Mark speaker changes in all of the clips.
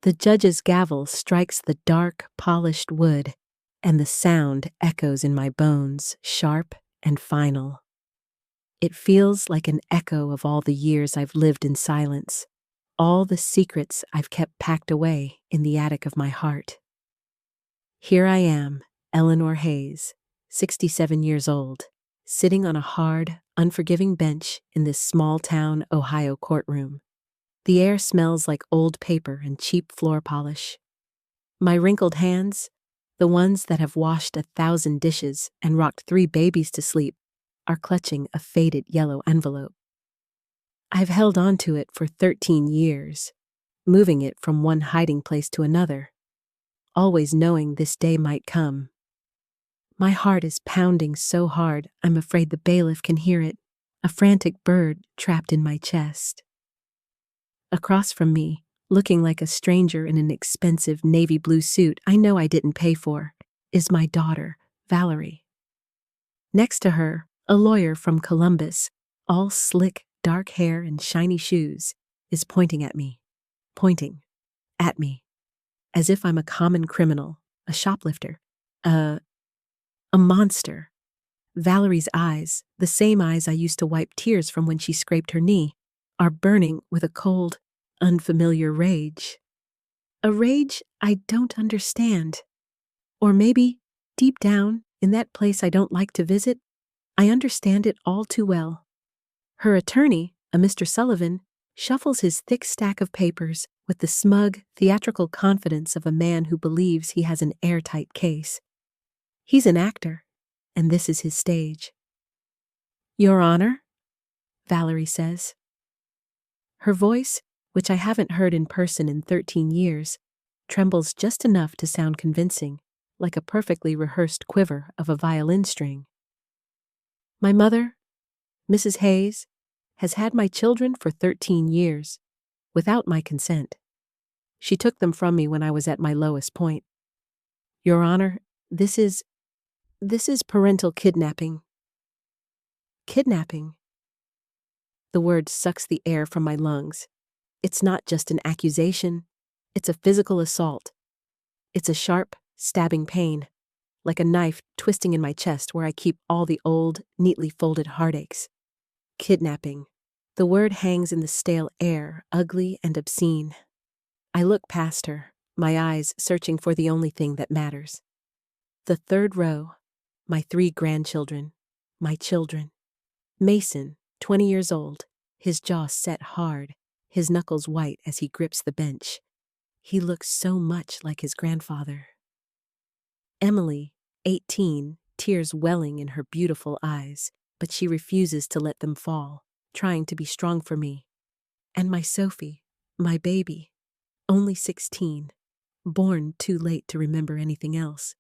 Speaker 1: The judge's gavel strikes the dark, polished wood, and the sound echoes in my bones, sharp and final. It feels like an echo of all the years I've lived in silence, all the secrets I've kept packed away in the attic of my heart. Here I am, Eleanor Hayes, 67 years old, sitting on a hard, unforgiving bench in this small-town Ohio courtroom. The air smells like old paper and cheap floor polish. My wrinkled hands, the ones that have washed 1,000 dishes and rocked 3 babies to sleep, are clutching a faded yellow envelope. I've held on to it for 13 years, moving it from one hiding place to another, always knowing this day might come. My heart is pounding so hard I'm afraid the bailiff can hear it, a frantic bird trapped in my chest. Across from me, looking like a stranger in an expensive navy blue suit I know I didn't pay for, is my daughter, Valerie. Next to her, a lawyer from Columbus, all slick, dark hair and shiny shoes, is pointing at me, as if I'm a common criminal, a shoplifter, a monster. Valerie's eyes, the same eyes I used to wipe tears from when she scraped her knee, are burning with a cold, unfamiliar rage. A rage I don't understand. Or maybe, deep down, in that place I don't like to visit, I understand it all too well. Her attorney, a Mr. Sullivan, shuffles his thick stack of papers with the smug, theatrical confidence of a man who believes he has an airtight case. He's an actor, and this is his stage. "Your Honor," Valerie says. Her voice, which I haven't heard in person in 13 years, trembles just enough to sound convincing, like a perfectly rehearsed quiver of a violin string. My mother, Mrs. Hayes, has had my children for 13 years, without my consent. She took them from me when I was at my lowest point. Your Honor, this is parental kidnapping. Kidnapping? The word sucks the air from my lungs. It's not just an accusation. It's a physical assault. It's a sharp, stabbing pain, like a knife twisting in my chest where I keep all the old, neatly folded heartaches. Kidnapping. The word hangs in the stale air, ugly and obscene. I look past her, my eyes searching for the only thing that matters. The third row, my 3 grandchildren, my children. Mason, 20 years old, his jaw set hard, his knuckles white as he grips the bench. He looks so much like his grandfather. Emily, 18, tears welling in her beautiful eyes, but she refuses to let them fall, trying to be strong for me. And my Sophie, my baby, only 16, born too late to remember anything else.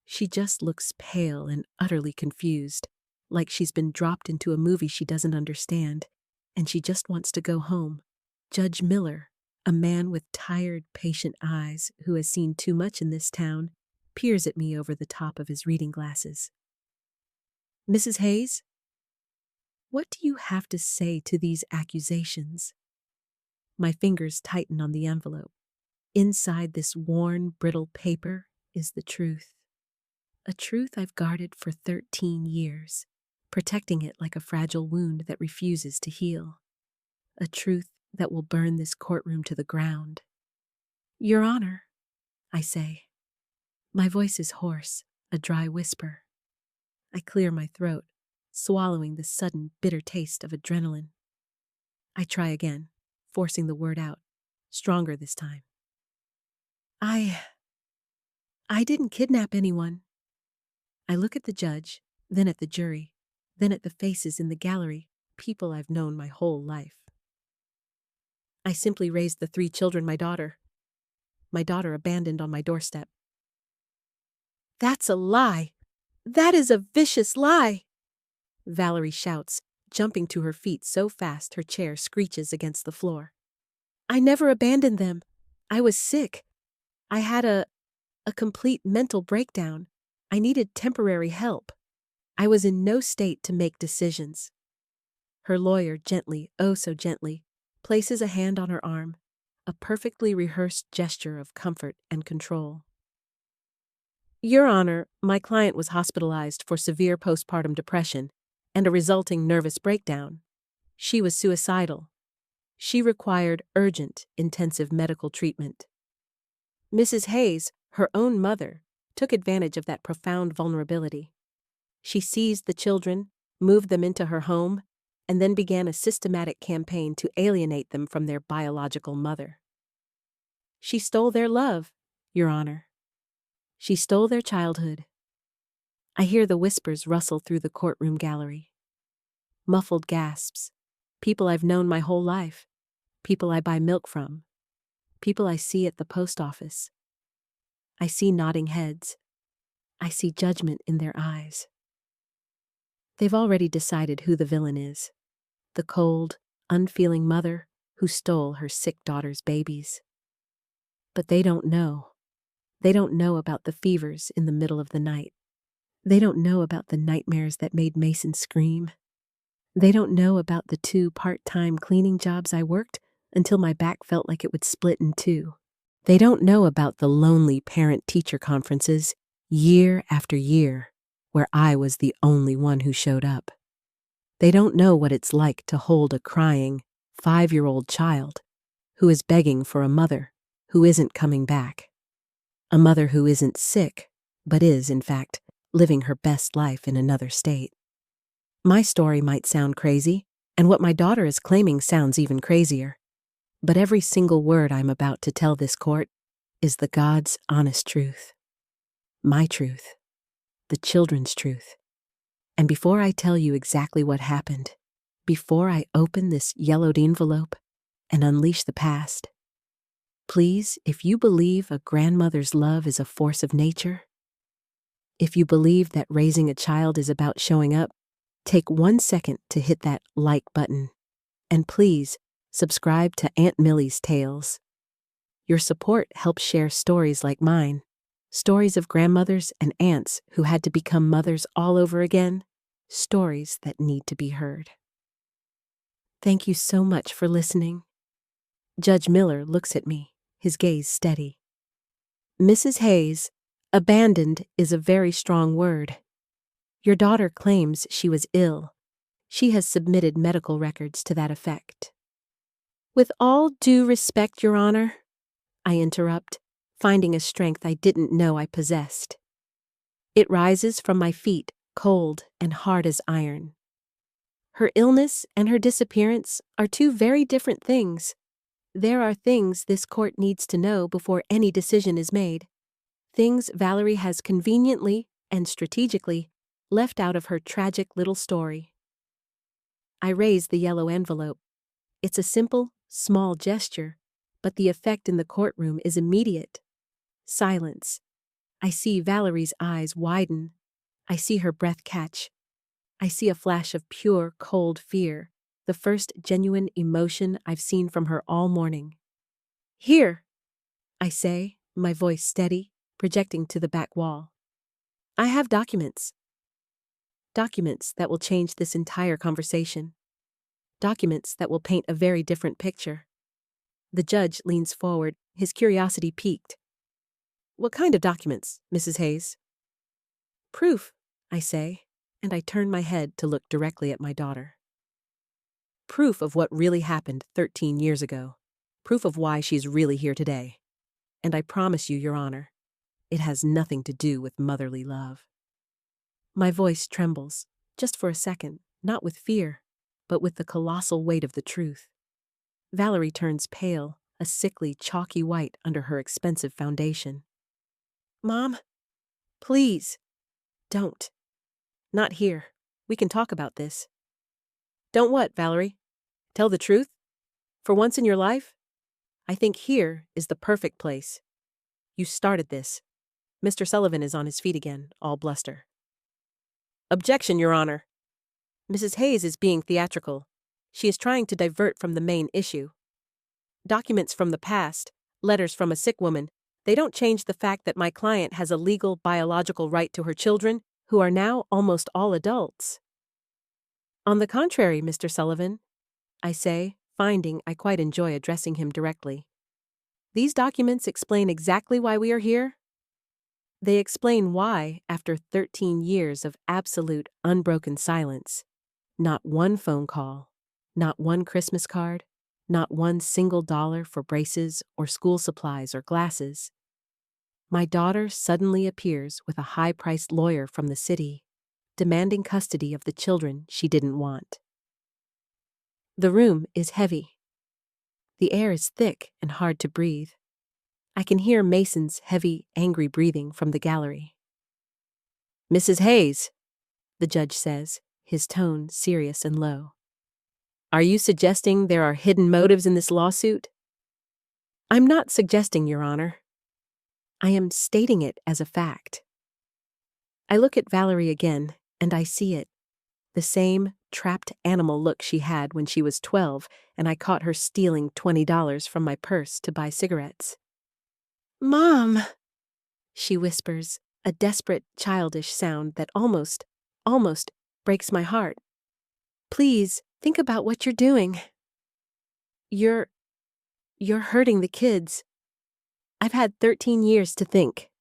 Speaker 1: She just looks pale and utterly confused, like she's been dropped into a movie she doesn't understand, and she just wants to go home. Judge Miller, a man with tired, patient eyes who has seen too much in this town, peers at me over the top of his reading glasses. Mrs. Hayes, what do you have to say to these accusations? My fingers tighten on the envelope. Inside this worn, brittle paper is the truth. A truth I've guarded for 13 years, protecting it like a fragile wound that refuses to heal. A truth that will burn this courtroom to the ground. Your Honor, I say. My voice is hoarse, a dry whisper. I clear my throat, swallowing the sudden, bitter taste of adrenaline. I try again, forcing the word out, stronger this time. I didn't kidnap anyone. I look at the judge, then at the jury, then at the faces in the gallery, people I've known my whole life. I simply raised the 3 children my daughter abandoned on my doorstep. That's a lie. That is a vicious lie, Valerie shouts, jumping to her feet so fast her chair screeches against the floor. I never abandoned them. I was sick. I had a complete mental breakdown. I needed temporary help. I was in no state to make decisions. Her lawyer gently, oh so gently, places a hand on her arm, a perfectly rehearsed gesture of comfort and control. Your Honor, my client was hospitalized for severe postpartum depression and a resulting nervous breakdown. She was suicidal. She required urgent, intensive medical treatment. Mrs. Hayes, her own mother, took advantage of that profound vulnerability. She seized the children, moved them into her home, and then began a systematic campaign to alienate them from their biological mother. She stole their love, Your Honor. She stole their childhood. I hear the whispers rustle through the courtroom gallery. Muffled gasps. People I've known my whole life. People I buy milk from. People I see at the post office. I see nodding heads. I see judgment in their eyes. They've already decided who the villain is. The cold, unfeeling mother who stole her sick daughter's babies. But they don't know. They don't know about the fevers in the middle of the night. They don't know about the nightmares that made Mason scream. They don't know about the 2 part-time cleaning jobs I worked until my back felt like it would split in 2. They don't know about the lonely parent-teacher conferences year after year where I was the only one who showed up. They don't know what it's like to hold a crying 5-year-old child who is begging for a mother who isn't coming back. A mother who isn't sick, but is, in fact, living her best life in another state. My story might sound crazy, and what my daughter is claiming sounds even crazier. But every single word I'm about to tell this court is the God's honest truth. My truth. The children's truth. And before I tell you exactly what happened, before I open this yellowed envelope and unleash the past, please, if you believe a grandmother's love is a force of nature, if you believe that raising a child is about showing up, take 1 second to hit that like button. And please, subscribe to Aunt Millie's Tales. Your support helps share stories like mine, stories of grandmothers and aunts who had to become mothers all over again, stories that need to be heard. Thank you so much for listening. Judge Miller looks at me, his gaze steady. Mrs. Hayes, abandoned is a very strong word. Your daughter claims she was ill. She has submitted medical records to that effect. With all due respect, Your Honor, I interrupt, finding a strength I didn't know I possessed. It rises from my feet, cold and hard as iron. Her illness and her disappearance are 2 very different things. There are things this court needs to know before any decision is made. Things Valerie has conveniently and strategically left out of her tragic little story. I raise the yellow envelope. It's a simple, small gesture, but the effect in the courtroom is immediate. Silence. I see Valerie's eyes widen. I see her breath catch. I see a flash of pure, cold fear, the first genuine emotion I've seen from her all morning. Here, I say, my voice steady, projecting to the back wall. I have documents. Documents that will change this entire conversation. Documents that will paint a very different picture. The judge leans forward, his curiosity piqued. What kind of documents, Mrs. Hayes? Proof, I say, and I turn my head to look directly at my daughter. Proof of what really happened 13 years ago. Proof of why she's really here today. And I promise you, Your Honor, it has nothing to do with motherly love. My voice trembles, just for a second, not with fear, but with the colossal weight of the truth. Valerie turns pale, a sickly, chalky white under her expensive foundation. Mom, please, don't. Not here. We can talk about this. Don't what, Valerie? Tell the truth? For once in your life? I think here is the perfect place. You started this. Mr. Sullivan is on his feet again, all bluster. Objection, Your Honor. Mrs. Hayes is being theatrical. She is trying to divert from the main issue. Documents from the past, letters from a sick woman, they don't change the fact that my client has a legal biological right to her children, who are now almost all adults. On the contrary, Mr. Sullivan, I say, finding I quite enjoy addressing him directly. These documents explain exactly why we are here. They explain why, after 13 years of absolute, unbroken silence, not one phone call, not one Christmas card, not one single dollar for braces or school supplies or glasses, my daughter suddenly appears with a high-priced lawyer from the city, demanding custody of the children she didn't want. The room is heavy. The air is thick and hard to breathe. I can hear Mason's heavy, angry breathing from the gallery. "Mrs. Hayes," the judge says, his tone serious and low. "Are you suggesting there are hidden motives in this lawsuit?" "I'm not suggesting, Your Honor. I am stating it as a fact." I look at Valerie again, and I see it. The same trapped animal look she had when she was 12 and I caught her stealing $20 from my purse to buy cigarettes. "Mom," she whispers, a desperate, childish sound that almost breaks my heart. "Please, think about what you're doing. You're hurting the kids." "I've had 13 years to think,"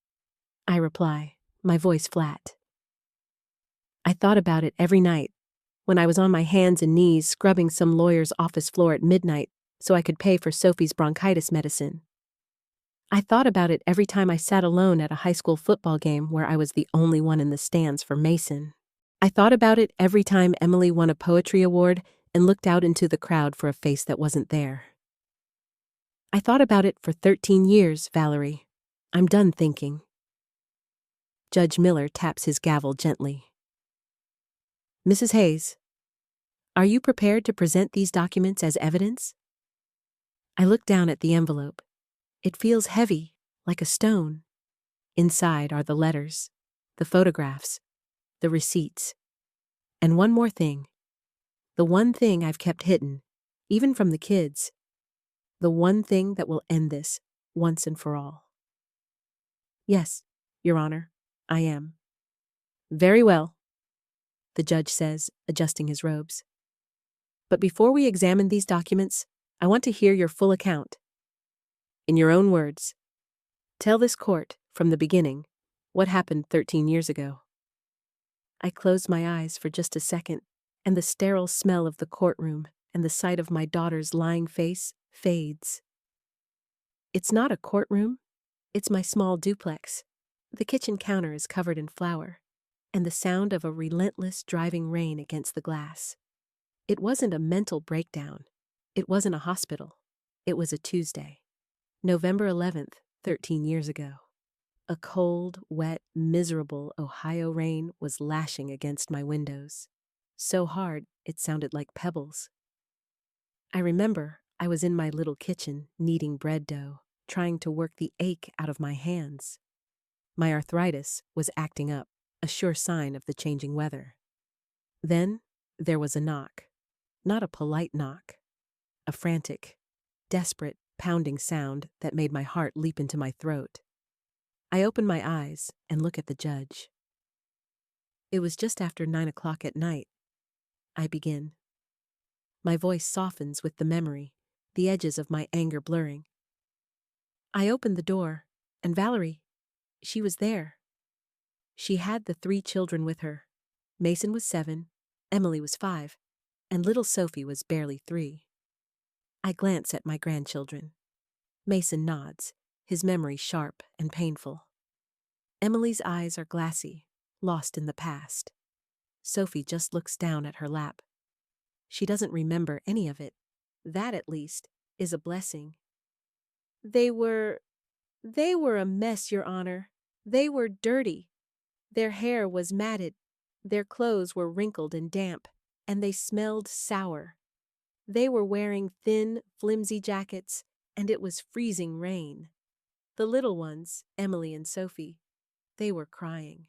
Speaker 1: I reply, my voice flat. I thought about it every night, when I was on my hands and knees scrubbing some lawyer's office floor at midnight so I could pay for Sophie's bronchitis medicine. I thought about it every time I sat alone at a high school football game where I was the only one in the stands for Mason. I thought about it every time Emily won a poetry award and looked out into the crowd for a face that wasn't there. I thought about it for 13 years, Valerie. I'm done thinking. Judge Miller taps his gavel gently. "Mrs. Hayes, are you prepared to present these documents as evidence?" I look down at the envelope. It feels heavy, like a stone. Inside are the letters, the photographs, the receipts. And one more thing. The one thing I've kept hidden, even from the kids. The one thing that will end this, once and for all. "Yes, Your Honor, I am." "Very well," the judge says, adjusting his robes. "But before we examine these documents, I want to hear your full account. In your own words, tell this court, from the beginning, what happened 13 years ago." I close my eyes for just a second, and the sterile smell of the courtroom and the sight of my daughter's lying face fades. It's not a courtroom. It's my small duplex. The kitchen counter is covered in flour, and the sound of a relentless driving rain against the glass. It wasn't a mental breakdown. It wasn't a hospital. It was a Tuesday, November 11th, 13 years ago. A cold, wet, miserable Ohio rain was lashing against my windows, so hard it sounded like pebbles. I remember I was in my little kitchen kneading bread dough, trying to work the ache out of my hands. My arthritis was acting up, a sure sign of the changing weather. Then there was a knock. Not a polite knock. A frantic, desperate, pounding sound that made my heart leap into my throat. I open my eyes and look at the judge. It was just after 9 o'clock at night. I begin. My voice softens with the memory, the edges of my anger blurring. I opened the door, and Valerie, she was there. She had the 3 children with her. Mason was 7, Emily was 5, and little Sophie was barely 3. I glance at my grandchildren. Mason nods, his memory sharp and painful. Emily's eyes are glassy, lost in the past. Sophie just looks down at her lap. She doesn't remember any of it. That, at least, is a blessing. They were a mess, Your Honor. They were dirty. Their hair was matted. Their clothes were wrinkled and damp, and they smelled sour. They were wearing thin, flimsy jackets, and it was freezing rain. The little ones, Emily and Sophie, they were crying.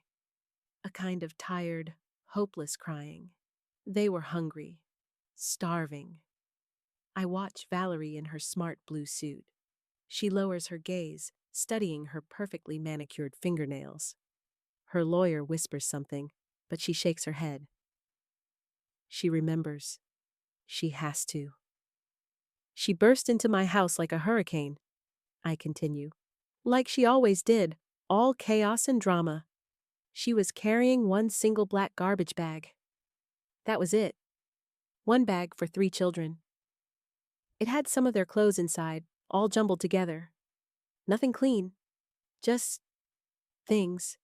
Speaker 1: A kind of tired, hopeless crying. They were hungry, starving. I watch Valerie in her smart blue suit. She lowers her gaze, studying her perfectly manicured fingernails. Her lawyer whispers something, but she shakes her head. She remembers. She has to. She burst into my house like a hurricane. I continue. Like she always did, all chaos and drama. She was carrying one single black garbage bag. That was it. One bag for 3 children. It had some of their clothes inside, all jumbled together. Nothing clean. Just things.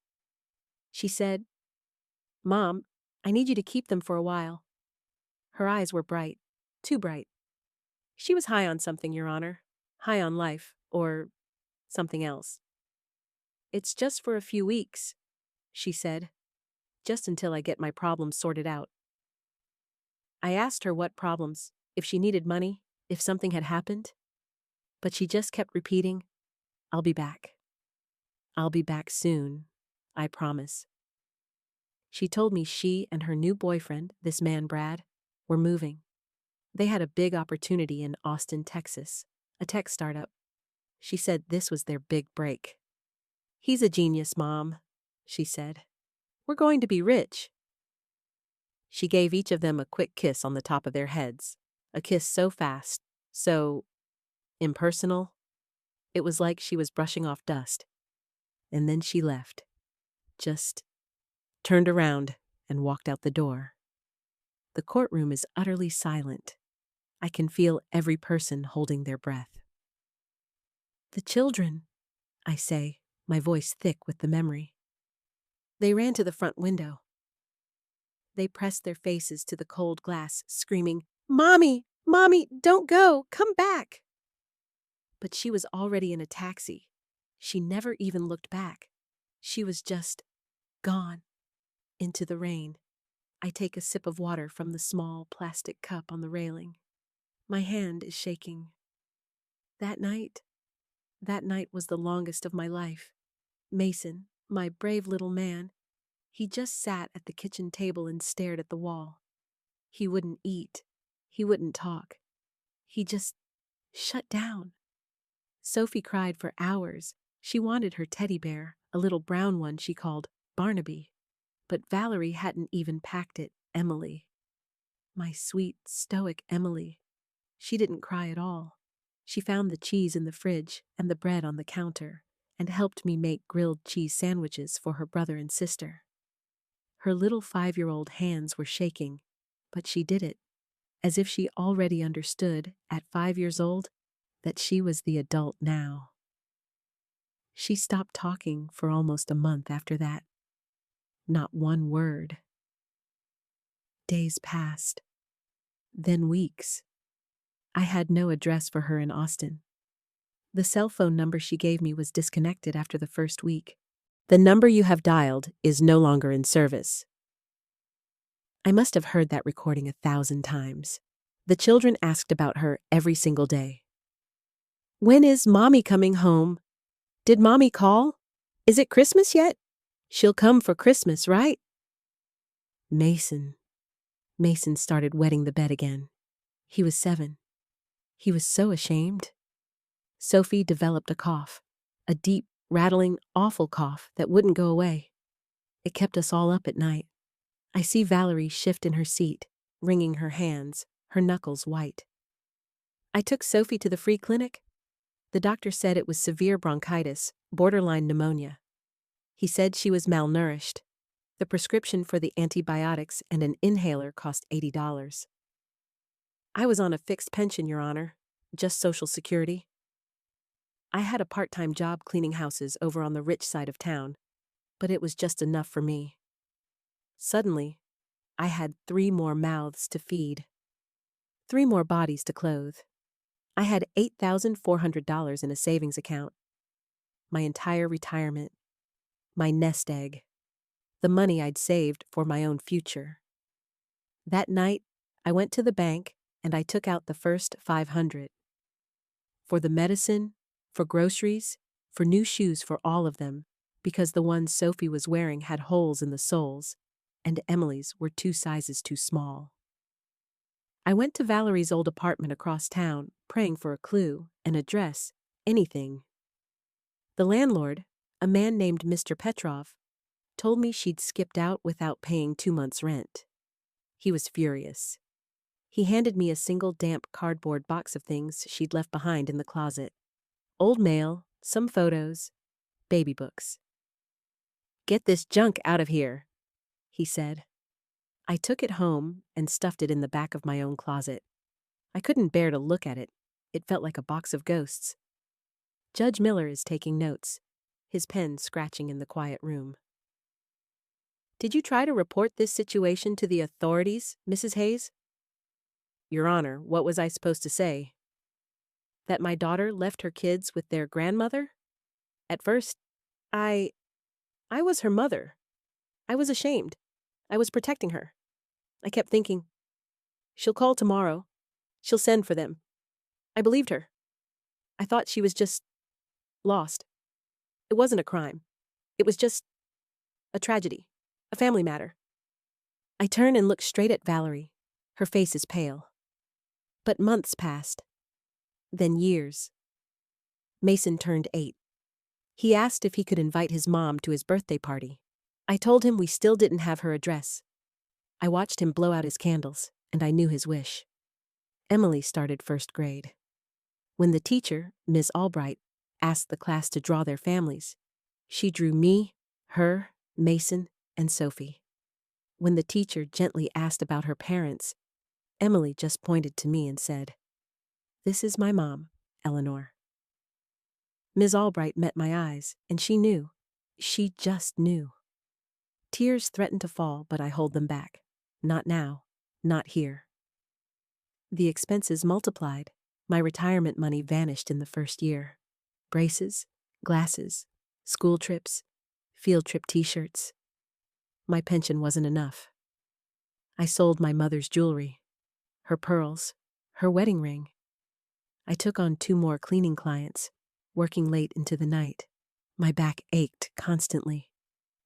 Speaker 1: She said, Mom, I need you to keep them for a while. Her eyes were bright. Too bright. She was high on something, Your Honor. High on life, or something else. It's just for a few weeks, she said. Just until I get my problems sorted out. I asked her what problems, if she needed money, if something had happened. But she just kept repeating, I'll be back. I'll be back soon, I promise. She told me she and her new boyfriend, this man Brad, were moving. They had a big opportunity in Austin, Texas, a tech startup. She said this was their big break. He's a genius, Mom, she said. We're going to be rich. She gave each of them a quick kiss on the top of their heads, a kiss so fast, so impersonal. It was like she was brushing off dust. And then she left. Just turned around and walked out the door. The courtroom is utterly silent. I can feel every person holding their breath. The children, I say, my voice thick with the memory. They ran to the front window. They pressed their faces to the cold glass, screaming, Mommy! Mommy, don't go! Come back! But she was already in a taxi. She never even looked back. She was just gone into the rain. I take a sip of water from the small plastic cup on the railing. My hand is shaking. That night was the longest of my life. Mason, my brave little man, he just sat at the kitchen table and stared at the wall. He wouldn't eat. He wouldn't talk. He just shut down. Sophie cried for hours. She wanted her teddy bear, a little brown one she called Barnaby. But Valerie hadn't even packed it, Emily. My sweet, stoic Emily. She didn't cry at all. She found the cheese in the fridge and the bread on the counter and helped me make grilled cheese sandwiches for her brother and sister. Her little 5-year-old hands were shaking, but she did it, as if she already understood, at 5 years old, that she was the adult now. She stopped talking for almost a month after that. Not one word. Days passed. Then weeks. I had no address for her in Austin. The cell phone number she gave me was disconnected after the first week. The number you have dialed is no longer in service. I must have heard that recording 1,000 times. The children asked about her every single day. When is Mommy coming home? Did Mommy call? Is it Christmas yet? She'll come for Christmas, right? Mason started wetting the bed again. He was 7. He was so ashamed. Sophie developed a cough, a deep, rattling, awful cough that wouldn't go away. It kept us all up at night. I see Valerie shift in her seat, wringing her hands, her knuckles white. I took Sophie to the free clinic. The doctor said it was severe bronchitis, borderline pneumonia. He said she was malnourished. The prescription for the antibiotics and an inhaler cost $80. I was on a fixed pension, Your Honor, just Social Security. I had a part-time job cleaning houses over on the rich side of town, but it was just enough for me. Suddenly, I had 3 more mouths to feed, 3 more bodies to clothe. I had $8,400 in a savings account. My entire retirement. My nest egg. The money I'd saved for my own future. That night, I went to the bank and I took out the first $500. For the medicine, for groceries, for new shoes for all of them, because the ones Sophie was wearing had holes in the soles, and Emily's were 2 sizes too small. I went to Valerie's old apartment across town, praying for a clue, an address, anything. The landlord, a man named Mr. Petrov, told me she'd skipped out without paying 2 months' rent. He was furious. He handed me a single damp cardboard box of things she'd left behind in the closet. Old mail, some photos, baby books. "Get this junk out of here," he said. I took it home and stuffed it in the back of my own closet. I couldn't bear to look at it. It felt like a box of ghosts. Judge Miller is taking notes, his pen scratching in the quiet room. "Did you try to report this situation to the authorities, Mrs. Hayes?" "Your Honor, what was I supposed to say?" "That my daughter left her kids with their grandmother? At first, I was her mother. I was ashamed. I was protecting her. I kept thinking, she'll call tomorrow. She'll send for them. I believed her. I thought she was just lost. It wasn't a crime. It was just a tragedy, a family matter." I turn and look straight at Valerie. Her face is pale. But months passed. Then years. Mason turned 8. He asked if he could invite his mom to his birthday party. I told him we still didn't have her address. I watched him blow out his candles, and I knew his wish. Emily started first grade. When the teacher, Ms. Albright, asked the class to draw their families, she drew me, her, Mason, and Sophie. When the teacher gently asked about her parents, Emily just pointed to me and said, "This is my mom, Eleanor." Ms. Albright met my eyes, and she knew. She just knew. Tears threatened to fall, but I hold them back. Not now. Not here. The expenses multiplied. My retirement money vanished in the first year. Braces, glasses, school trips, field trip t-shirts. My pension wasn't enough. I sold my mother's jewelry, her pearls, her wedding ring. I took on 2 more cleaning clients, working late into the night. My back ached constantly.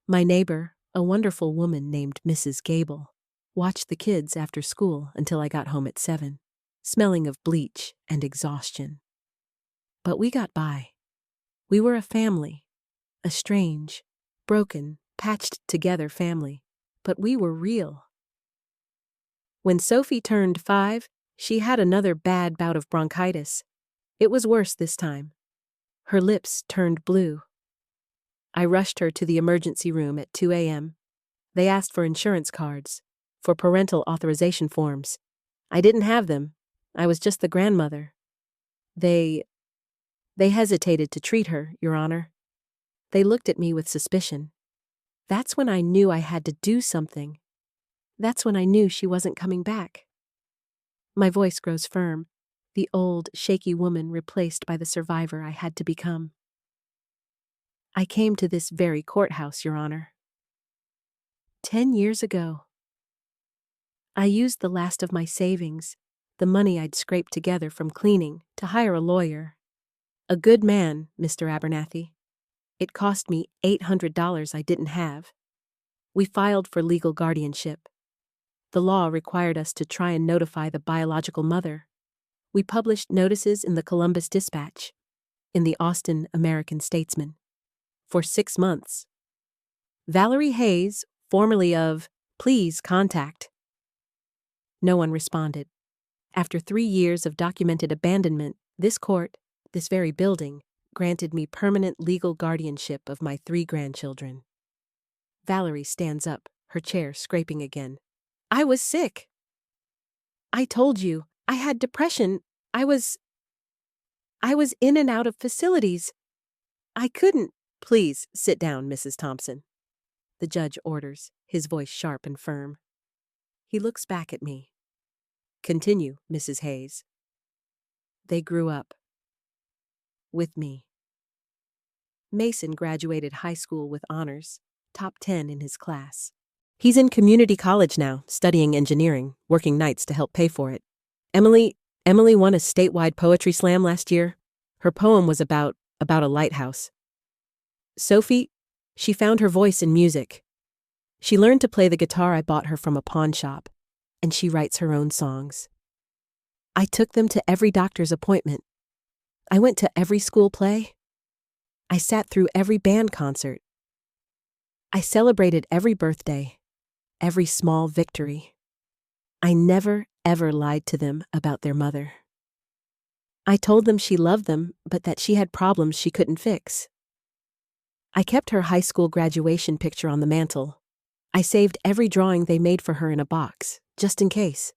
Speaker 1: My neighbor, a wonderful woman named Mrs. Gable, watched the kids after school until I got home at 7, smelling of bleach and exhaustion. But we got by. We were a family, a strange, broken, patched together family, but we were real. When Sophie turned 5, she had another bad bout of bronchitis. It was worse this time. Her lips turned blue. I rushed her to the emergency room at 2 a.m. They asked for insurance cards, for parental authorization forms. I didn't have them. I was just the grandmother. They hesitated to treat her, Your Honor. They looked at me with suspicion. That's when I knew I had to do something. That's when I knew she wasn't coming back. My voice grows firm, the old, shaky woman replaced by the survivor I had to become. I came to this very courthouse, Your Honor. 10 years ago. I used the last of my savings, the money I'd scraped together from cleaning, to hire a lawyer. A good man, Mr. Abernathy. It cost me $800 I didn't have. We filed for legal guardianship. The law required us to try and notify the biological mother. We published notices in the Columbus Dispatch, in the Austin American Statesman. For 6 months. Valerie Hayes, formerly of Please Contact. No one responded. After 3 years of documented abandonment, this court, this very building, granted me permanent legal guardianship of my 3 grandchildren. Valerie stands up, her chair scraping again. I was sick. I told you, I had depression. I was in and out of facilities. I couldn't. Please sit down, Mrs. Thompson. The judge orders, his voice sharp and firm. He looks back at me. Continue, Mrs. Hayes. They grew up. With me. Mason graduated high school with honors, top 10 in his class. He's in community college now, studying engineering, working nights to help pay for it. Emily won a statewide poetry slam last year. Her poem was about a lighthouse. Sophie, she found her voice in music. She learned to play the guitar I bought her from a pawn shop, and she writes her own songs. I took them to every doctor's appointment. I went to every school play. I sat through every band concert. I celebrated every birthday, every small victory. I never, ever lied to them about their mother. I told them she loved them, but that she had problems she couldn't fix. I kept her high school graduation picture on the mantle. I saved every drawing they made for her in a box, just in case.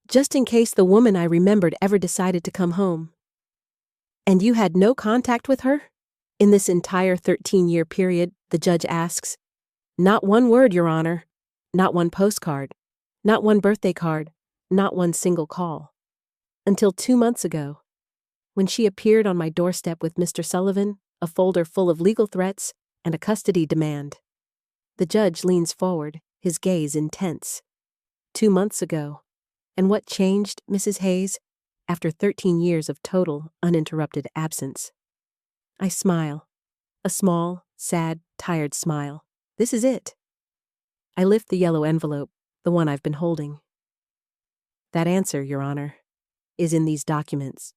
Speaker 1: Just in case the woman I remembered ever decided to come home. And you had no contact with her? In this entire 13-year period, the judge asks. Not one word, Your Honor. Not one postcard. Not one birthday card. Not one single call. Until 2 months ago, when she appeared on my doorstep with Mr. Sullivan, a folder full of legal threats, and a custody demand. The judge leans forward, his gaze intense. 2 months ago. And what changed, Mrs. Hayes, after 13 years of total, uninterrupted absence? I smile. A small, sad, tired smile. This is it. I lift the yellow envelope, the one I've been holding. That answer, Your Honor, is in these documents.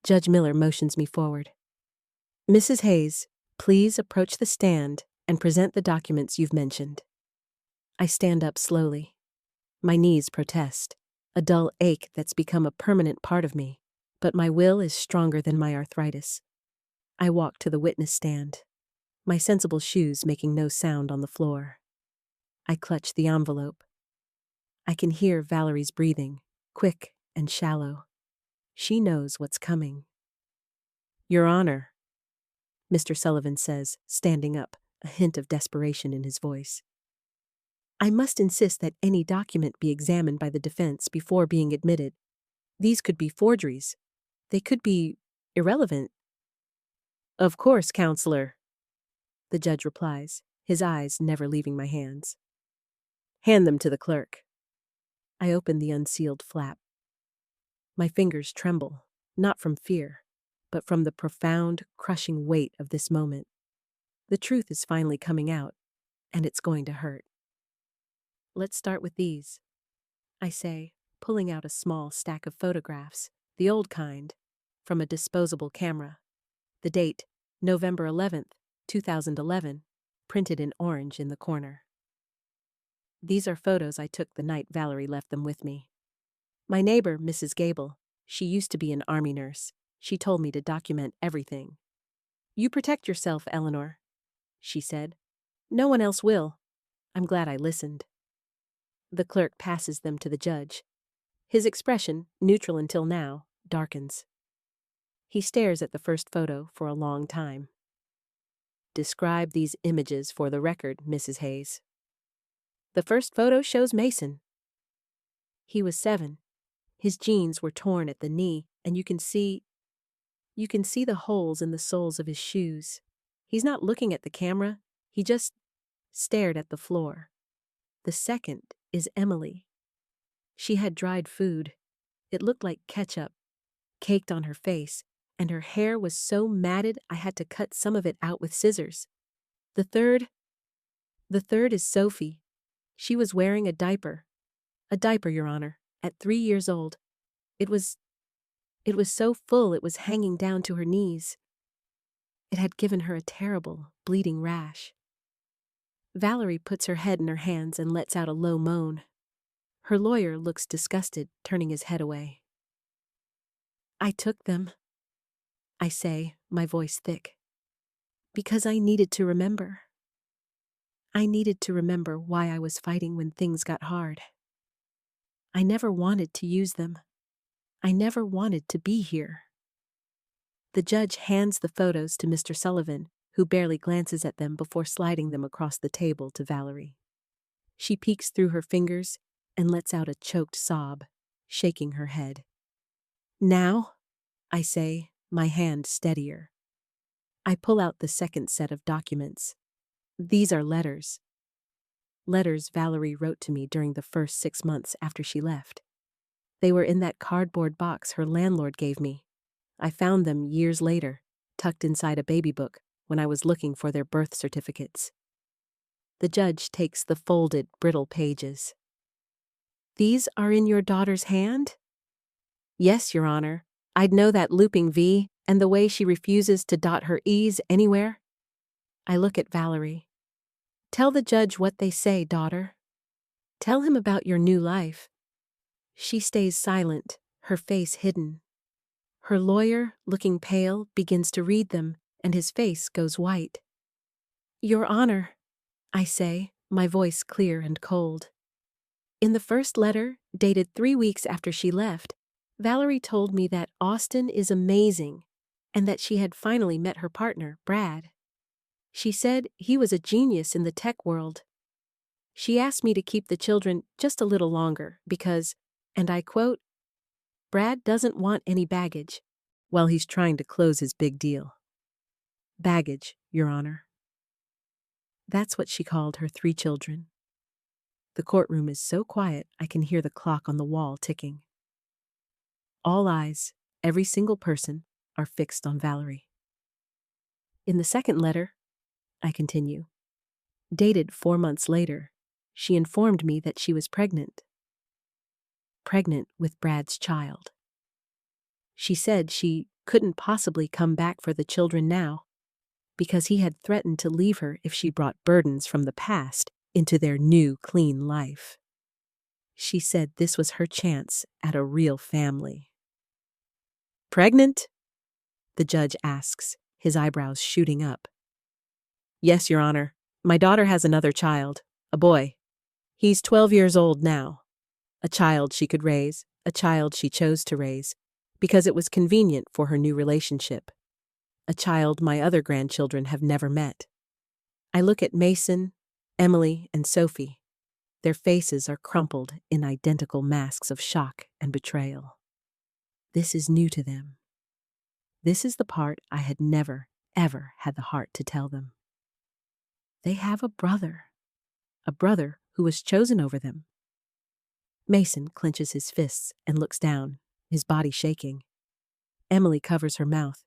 Speaker 1: Judge Miller motions me forward. Mrs. Hayes, please approach the stand and present the documents you've mentioned. I stand up slowly. My knees protest, a dull ache that's become a permanent part of me, but my will is stronger than my arthritis. I walk to the witness stand, my sensible shoes making no sound on the floor. I clutch the envelope. I can hear Valerie's breathing, quick and shallow. She knows what's coming. Your Honor, Mr. Sullivan says, standing up, a hint of desperation in his voice. I must insist that any document be examined by the defense before being admitted. These could be forgeries. They could be irrelevant. Of course, Counselor, the judge replies, his eyes never leaving my hands. Hand them to the clerk. I open the unsealed flap. My fingers tremble, not from fear, but from the profound, crushing weight of this moment. The truth is finally coming out, and it's going to hurt. Let's start with these, I say, pulling out a small stack of photographs, the old kind, from a disposable camera. The date, November 11th, 2011, printed in orange in the corner. These are photos I took the night Valerie left them with me. My neighbor, Mrs. Gable, she used to be an army nurse. She told me to document everything. You protect yourself, Eleanor, she said. No one else will. I'm glad I listened. The clerk passes them to the judge. His expression, neutral until now, darkens. He stares at the first photo for a long time. Describe these images for the record, Mrs. Hayes. The first photo shows Mason. He was 7. His jeans were torn at the knee, and you can see the holes in the soles of his shoes. He's not looking at the camera, he just stared at the floor. The second is Emily. She had dried food. It looked like ketchup, caked on her face, and her hair was so matted I had to cut some of it out with scissors. The third is Sophie. She was wearing a diaper. A diaper, Your Honor, at 3 years old. It was so full it was hanging down to her knees. It had given her a terrible, bleeding rash. Valerie puts her head in her hands and lets out a low moan. Her lawyer looks disgusted, turning his head away. I took them, I say, my voice thick, because I needed to remember. I needed to remember why I was fighting when things got hard. I never wanted to use them. I never wanted to be here. The judge hands the photos to Mr. Sullivan, who barely glances at them before sliding them across the table to Valerie. She peeks through her fingers and lets out a choked sob, shaking her head. Now, I say, my hand steadier. I pull out the second set of documents. These are letters. Letters Valerie wrote to me during the first 6 months after she left. They were in that cardboard box her landlord gave me. I found them years later, tucked inside a baby book when I was looking for their birth certificates. The judge takes the folded, brittle pages. These are in your daughter's hand? Yes, Your Honor. I'd know that looping V and the way she refuses to dot her E's anywhere. I look at Valerie. Tell the judge what they say, daughter. Tell him about your new life. She stays silent, her face hidden. Her lawyer, looking pale, begins to read them, and his face goes white. Your Honor, I say, my voice clear and cold. In the first letter, dated 3 weeks after she left, Valerie told me that Austin is amazing and that she had finally met her partner, Brad. She said he was a genius in the tech world. She asked me to keep the children just a little longer because, and I quote, Brad doesn't want any baggage while he's trying to close his big deal. Baggage, Your Honor. That's what she called her 3 children. The courtroom is so quiet I can hear the clock on the wall ticking. All eyes, every single person, are fixed on Valerie. In the second letter, I continue, dated 4 months later, she informed me that she was pregnant. Pregnant with Brad's child. She said she couldn't possibly come back for the children now because he had threatened to leave her if she brought burdens from the past into their new, clean life. She said this was her chance at a real family. Pregnant? The judge asks, his eyebrows shooting up. Yes, Your Honor. My daughter has another child, a boy. He's 12 years old now. A child she could raise, a child she chose to raise, because it was convenient for her new relationship. A child my other grandchildren have never met. I look at Mason, Emily, and Sophie. Their faces are crumpled in identical masks of shock and betrayal. This is new to them. This is the part I had never, ever had the heart to tell them. They have a brother who was chosen over them. Mason clenches his fists and looks down, his body shaking. Emily covers her mouth.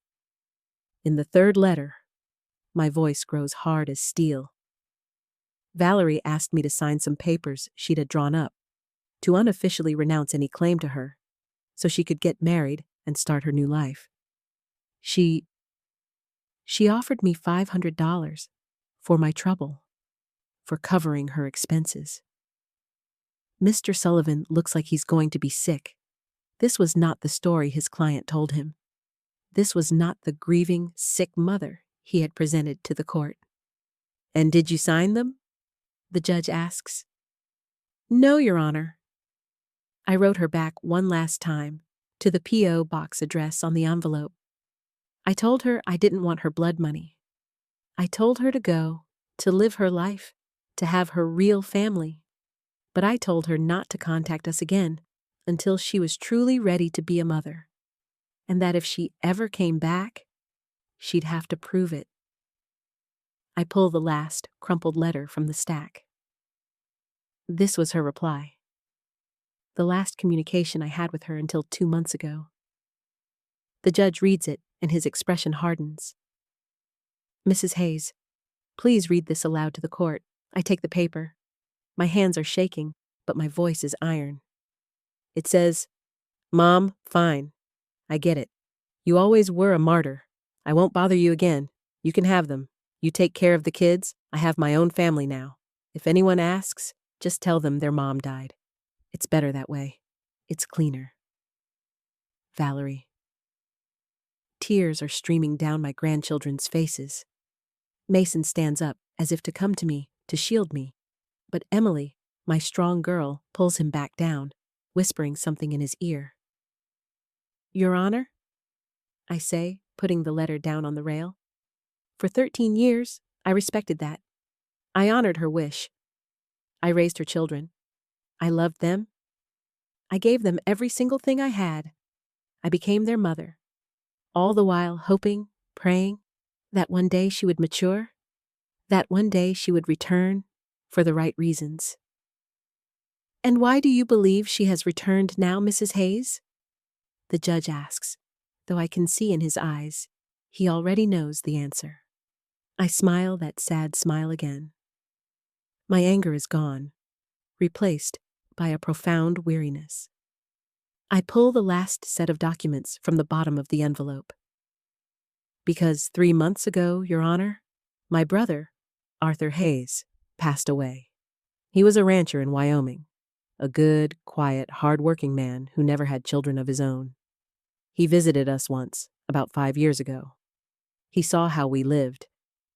Speaker 1: In the third letter, my voice grows hard as steel. Valerie asked me to sign some papers she'd had drawn up, to unofficially renounce any claim to her, so she could get married and start her new life. She offered me $500 for my trouble, for covering her expenses. Mr. Sullivan looks like he's going to be sick. This was not the story his client told him. This was not the grieving, sick mother he had presented to the court. And did you sign them? The judge asks. No, Your Honor. I wrote her back one last time to the P.O. box address on the envelope. I told her I didn't want her blood money. I told her to go, to live her life, to have her real family. But I told her not to contact us again until she was truly ready to be a mother, and that if she ever came back, she'd have to prove it. I pull the last crumpled letter from the stack. This was her reply. The last communication I had with her until 2 months ago. The judge reads it, and his expression hardens. Mrs. Hayes, please read this aloud to the court. I take the paper. My hands are shaking, but my voice is iron. It says, Mom, fine. I get it. You always were a martyr. I won't bother you again. You can have them. You take care of the kids. I have my own family now. If anyone asks, just tell them their mom died. It's better that way. It's cleaner. Valerie. Tears are streaming down my grandchildren's faces. Mason stands up, as if to come to me, to shield me. But Emily, my strong girl, pulls him back down, whispering something in his ear. Your Honor? I say, putting the letter down on the rail. For 13 years, I respected that. I honored her wish. I raised her children. I loved them. I gave them every single thing I had. I became their mother, all the while hoping, praying, that one day she would mature, that one day she would return for the right reasons. And why do you believe she has returned now, Mrs. Hayes? The judge asks, though I can see in his eyes he already knows the answer. I smile that sad smile again. My anger is gone, replaced by a profound weariness. I pull the last set of documents from the bottom of the envelope. Because 3 months ago, Your Honor, my brother, Arthur Hayes, passed away. He was a rancher in Wyoming, a good, quiet, hard-working man who never had children of his own. He visited us once, about 5 years ago. He saw how we lived.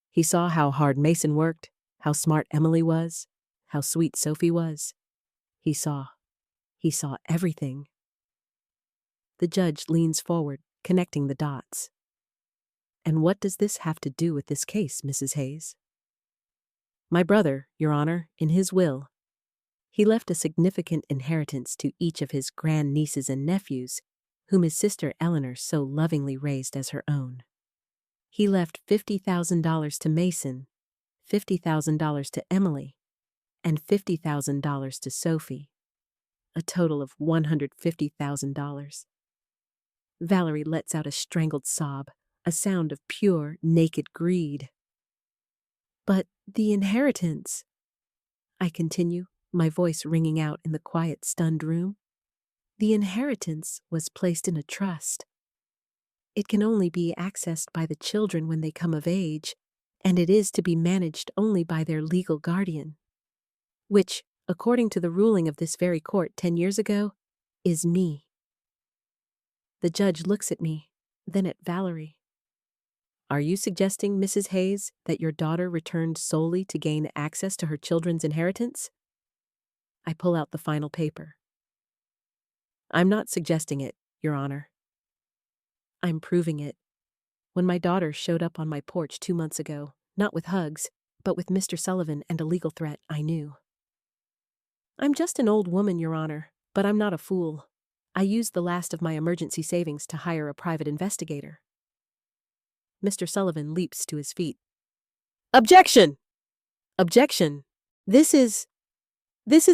Speaker 1: He saw how hard Mason worked, how smart Emily was, how sweet Sophie was. He saw everything. The judge leans forward, connecting the dots. And what does this have to do with this case, Mrs. Hayes? My brother, Your Honor, in his will, he left a significant inheritance to each of his grandnieces and nephews, whom his sister Eleanor so lovingly raised as her own. He left $50,000 to Mason, $50,000 to Emily, and $50,000 to Sophie, a total of $150,000. Valerie lets out a strangled sob, a sound of pure, naked greed. But the inheritance, I continue, my voice ringing out in the quiet, stunned room. The inheritance was placed in a trust. It can only be accessed by the children when they come of age, and it is to be managed only by their legal guardian, which, according to the ruling of this very court 10 years ago, is me. The judge looks at me, then at Valerie. Are you suggesting, Mrs. Hayes, that your daughter returned solely to gain access to her children's inheritance? I pull out the final paper. I'm not suggesting it, Your Honor. I'm proving it. When my daughter showed up on my porch 2 months ago, not with hugs, but with Mr. Sullivan and a legal threat, I knew. I'm just an old woman, Your Honor, but I'm not a fool. I used the last of my emergency savings to hire a private investigator. Mr. Sullivan leaps to his feet. Objection! Objection! This is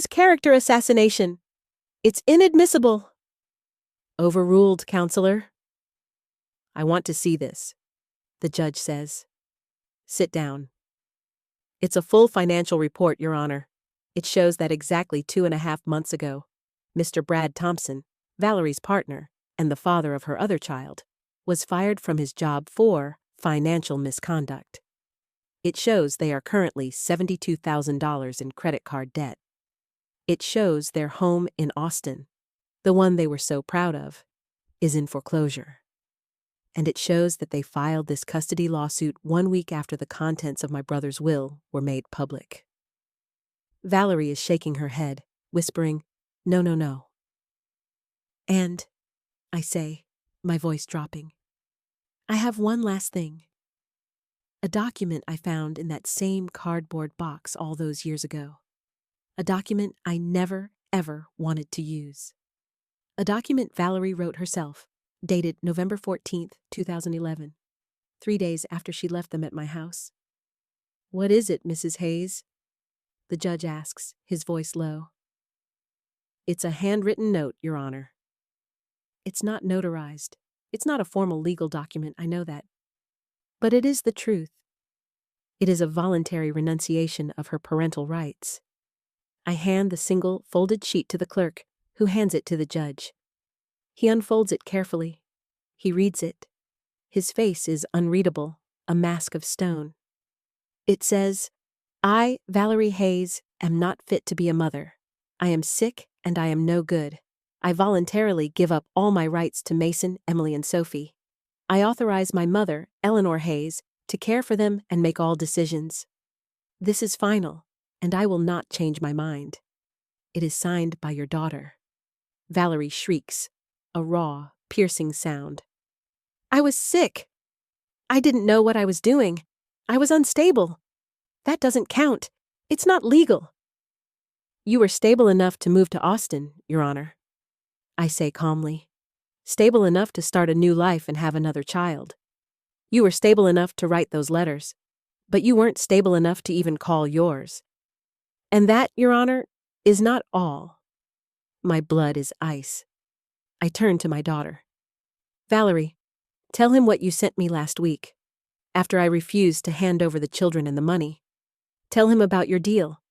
Speaker 1: character assassination. It's inadmissible. Overruled, Counselor. I want to see this, the judge says. Sit down. It's a full financial report, Your Honor. It shows that exactly 2.5 months ago, Mr. Brad Thompson, Valerie's partner, and the father of her other child, was fired from his job for financial misconduct. It shows they are currently $72,000 in credit card debt. It shows their home in Austin, the one they were so proud of, is in foreclosure. And it shows that they filed this custody lawsuit 1 week after the contents of my brother's will were made public. Valerie is shaking her head, whispering, "No, no, no." And, I say, my voice dropping, I have one last thing. A document I found in that same cardboard box all those years ago. A document I never, ever wanted to use. A document Valerie wrote herself, dated November 14th, 2011, 3 days after she left them at my house. What is it, Mrs. Hayes? The judge asks, his voice low. It's a handwritten note, Your Honor. It's not notarized. It's not a formal legal document, I know that. But it is the truth. It is a voluntary renunciation of her parental rights. I hand the single, folded sheet to the clerk, who hands it to the judge. He unfolds it carefully. He reads it. His face is unreadable, a mask of stone. It says, I, Valerie Hayes, am not fit to be a mother. I am sick and I am no good. I voluntarily give up all my rights to Mason, Emily, and Sophie. I authorize my mother, Eleanor Hayes, to care for them and make all decisions. This is final, and I will not change my mind. It is signed by your daughter. Valerie shrieks, a raw, piercing sound. I was sick. I didn't know what I was doing. I was unstable. That doesn't count. It's not legal. You were stable enough to move to Austin, Your Honor. I say calmly. Stable enough to start a new life and have another child. You were stable enough to write those letters, but you weren't stable enough to even call yours. And that, Your Honor, is not all. My blood is ice. I turn to my daughter. Valerie, tell him what you sent me last week, after I refused to hand over the children and the money. Tell him about your deal.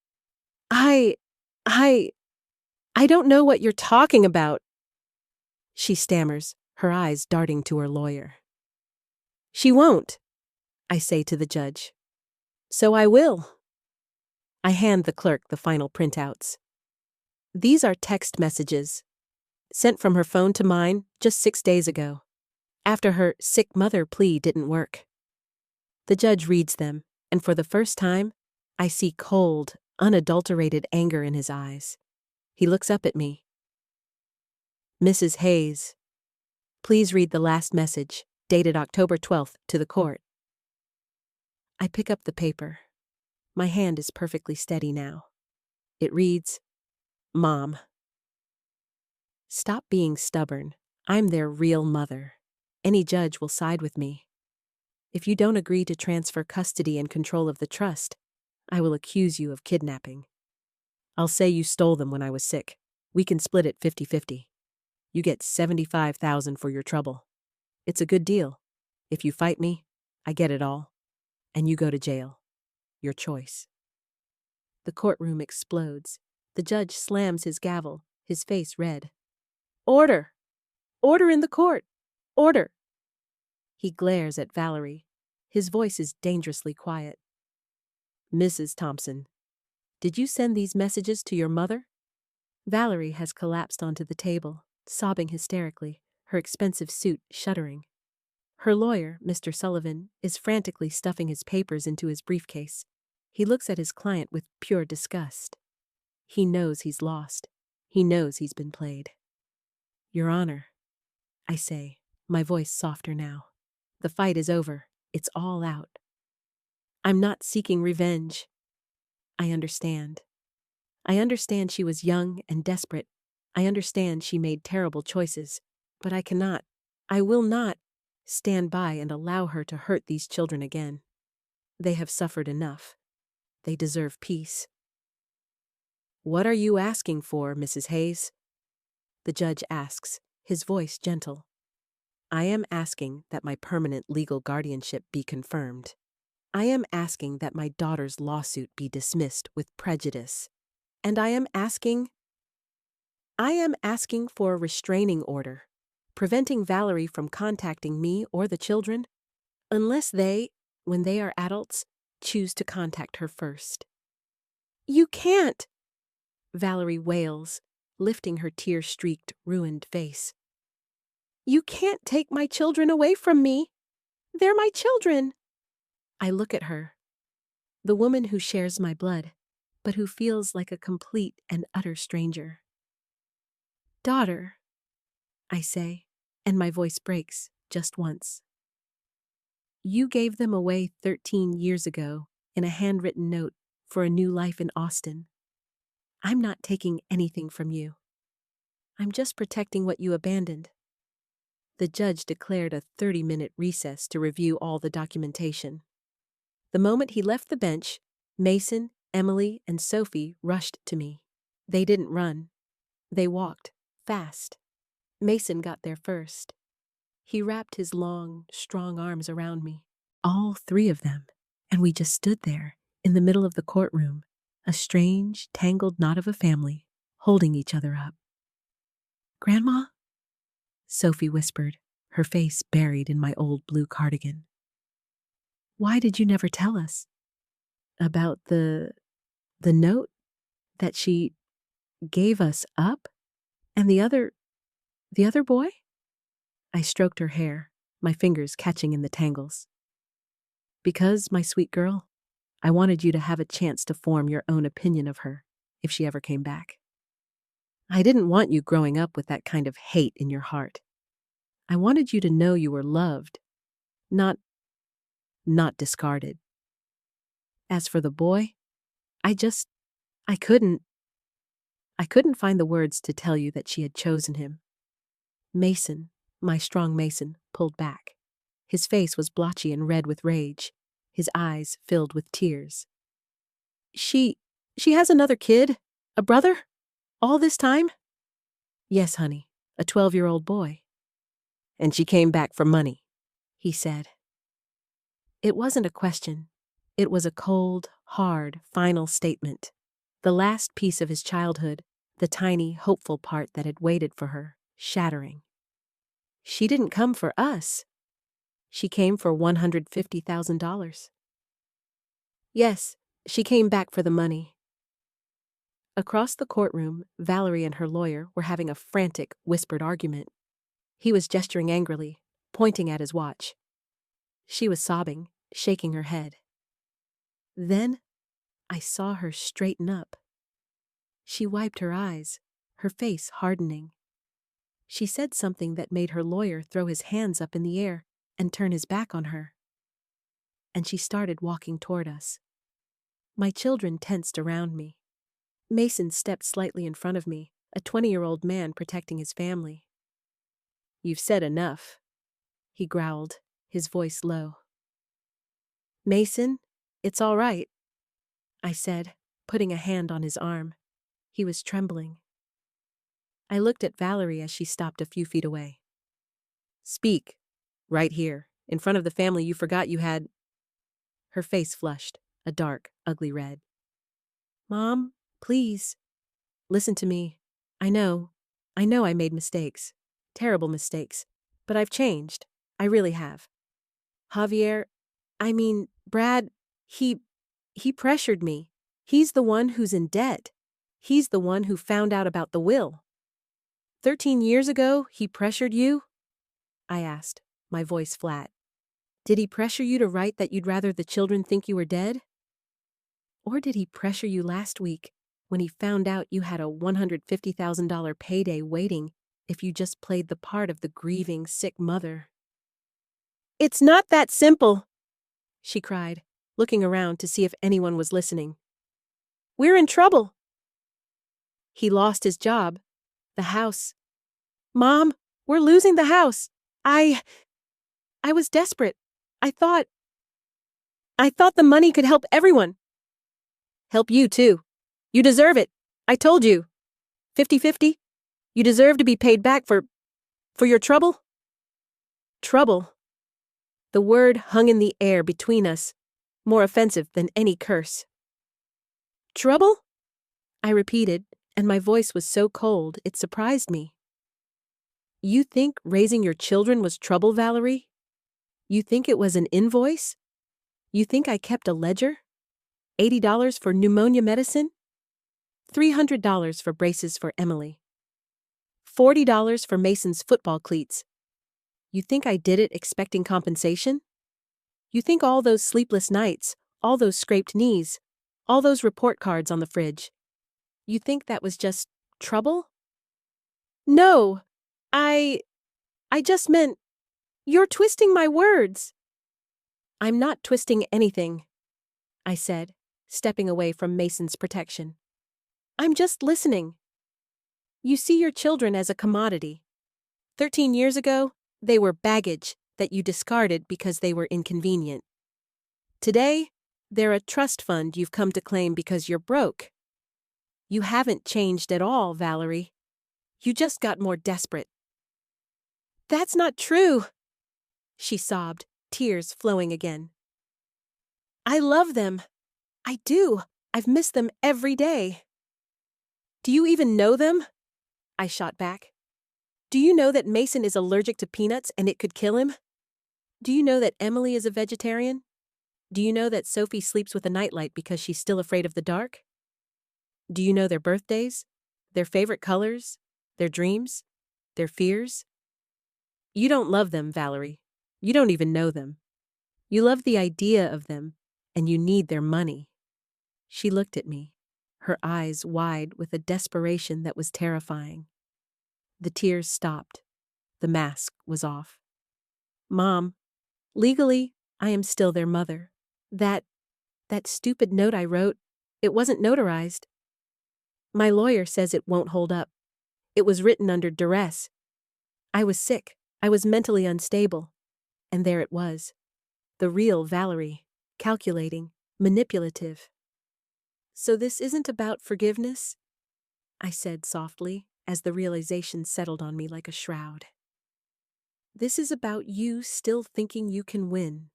Speaker 1: I don't know what you're talking about. She stammers, her eyes darting to her lawyer. She won't, I say to the judge. So I will. I hand the clerk the final printouts. These are text messages, sent from her phone to mine just 6 days ago. after her sick mother plea didn't work. The judge reads them, and for the first time, I see cold, unadulterated anger in his eyes. He looks up at me. Mrs. Hayes, please read the last message, dated October 12th, to the court. I pick up the paper. My hand is perfectly steady now. It reads, Mom. Stop being stubborn. I'm their real mother. Any judge will side with me. If you don't agree to transfer custody and control of the trust, I will accuse you of kidnapping. I'll say you stole them when I was sick. We can split it 50-50. You get $75,000 for your trouble. It's a good deal. If you fight me, I get it all. And you go to jail. Your choice. The courtroom explodes. The judge slams his gavel, his face red. Order! Order in the court! Order! He glares at Valerie. His voice is dangerously quiet. Mrs. Thompson, did you send these messages to your mother? Valerie has collapsed onto the table, sobbing hysterically, her expensive suit shuddering. Her lawyer, Mr. Sullivan, is frantically stuffing his papers into his briefcase. He looks at his client with pure disgust. He knows he's lost. He knows he's been played. Your Honor, I say, my voice softer now. The fight is over. It's all out. I'm not seeking revenge. I understand. I understand she was young and desperate. I understand she made terrible choices. But I cannot, I will not, stand by and allow her to hurt these children again. They have suffered enough. They deserve peace. What are you asking for, Mrs. Hayes? The judge asks, his voice gentle. I am asking that my permanent legal guardianship be confirmed. I am asking that my daughter's lawsuit be dismissed with prejudice. And I am asking for a restraining order, preventing Valerie from contacting me or the children, unless they, when they are adults, choose to contact her first. You can't! Valerie wails, lifting her tear-streaked, ruined face. You can't take my children away from me. They're my children. I look at her, the woman who shares my blood, but who feels like a complete and utter stranger. Daughter, I say, and my voice breaks just once. You gave them away 13 years ago in a handwritten note for a new life in Austin. I'm not taking anything from you. I'm just protecting what you abandoned. The judge declared a 30-minute recess to review all the documentation. The moment he left the bench, Mason, Emily, and Sophie rushed to me. They didn't run. They walked, fast. Mason got there first. He wrapped his long, strong arms around me, all three of them, and we just stood there, in the middle of the courtroom, a strange, tangled knot of a family, holding each other up. Grandma? Sophie whispered, her face buried in my old blue cardigan. Why did you never tell us? About the note that she gave us up? And the other boy? I stroked her hair, my fingers catching in the tangles. Because, my sweet girl, I wanted you to have a chance to form your own opinion of her, if she ever came back. I didn't want you growing up with that kind of hate in your heart. I wanted you to know you were loved, not discarded. As for the boy, I couldn't find the words to tell you that she had chosen him. Mason, my strong Mason, pulled back. His face was blotchy and red with rage, his eyes filled with tears. She has another kid, a brother, all this time? Yes, honey, a 12-year-old boy. And she came back for money, he said. It wasn't a question. It was a cold, hard, final statement. The last piece of his childhood, the tiny, hopeful part that had waited for her, shattering. She didn't come for us. She came for $150,000. Yes, she came back for the money. Across the courtroom, Valerie and her lawyer were having a frantic, whispered argument. He was gesturing angrily, pointing at his watch. She was sobbing, shaking her head. Then I saw her straighten up. She wiped her eyes, her face hardening. She said something that made her lawyer throw his hands up in the air and turn his back on her. And she started walking toward us. My children tensed around me. Mason stepped slightly in front of me, a 20-year-old man protecting his family. "You've said enough," he growled, his voice low. "Mason, it's all right," I said, putting a hand on his arm. He was trembling. I looked at Valerie as she stopped a few feet away. "Speak. Right here, in front of the family you forgot you had." Her face flushed, a dark, ugly red. "Mom, please. Listen to me. I know I made mistakes. Terrible mistakes. But I've changed. I really have. Brad, he pressured me. He's the one who's in debt. He's the one who found out about the will." 13 years ago, he pressured you?" I asked, my voice flat. "Did he pressure you to write that you'd rather the children think you were dead? Or did he pressure you last week when he found out you had a $150,000 payday waiting if you just played the part of the grieving, sick mother?" "It's not that simple," she cried, looking around to see if anyone was listening. "We're in trouble. He lost his job, the house. Mom, we're losing the house. I was desperate. I thought the money could help everyone." "Help you too. You deserve it. I told you. 50-50. You deserve to be paid back for your trouble." Trouble. The word hung in the air between us, more offensive than any curse. "Trouble?" I repeated, and my voice was so cold it surprised me. "You think raising your children was trouble, Valerie? You think it was an invoice? You think I kept a ledger? $80 for pneumonia medicine? $300 for braces for Emily. $40 for Mason's football cleats. You think I did it expecting compensation? You think all those sleepless nights, all those scraped knees, all those report cards on the fridge, you think that was just trouble?" "No, I just meant, you're twisting my words." "I'm not twisting anything," I said, stepping away from Mason's protection. "I'm just listening. You see your children as a commodity. 13 years ago, they were baggage that you discarded because they were inconvenient. Today, they're a trust fund you've come to claim because you're broke. You haven't changed at all, Valerie. You just got more desperate." "That's not true," she sobbed, tears flowing again. "I love them. I do. I've missed them every day." "Do you even know them?" I shot back. "Do you know that Mason is allergic to peanuts and it could kill him? Do you know that Emily is a vegetarian? Do you know that Sophie sleeps with a nightlight because she's still afraid of the dark? Do you know their birthdays, their favorite colors, their dreams, their fears? You don't love them, Valerie. You don't even know them. You love the idea of them, and you need their money." She looked at me, her eyes wide with a desperation that was terrifying. The tears stopped. The mask was off. "Mom, legally, I am still their mother. That stupid note I wrote, it wasn't notarized. My lawyer says it won't hold up. It was written under duress. I was sick. I was mentally unstable. And there it was. The real Valerie, calculating, manipulative." "So this isn't about forgiveness?" I said softly, as the realization settled on me like a shroud. "This is about you still thinking you can win."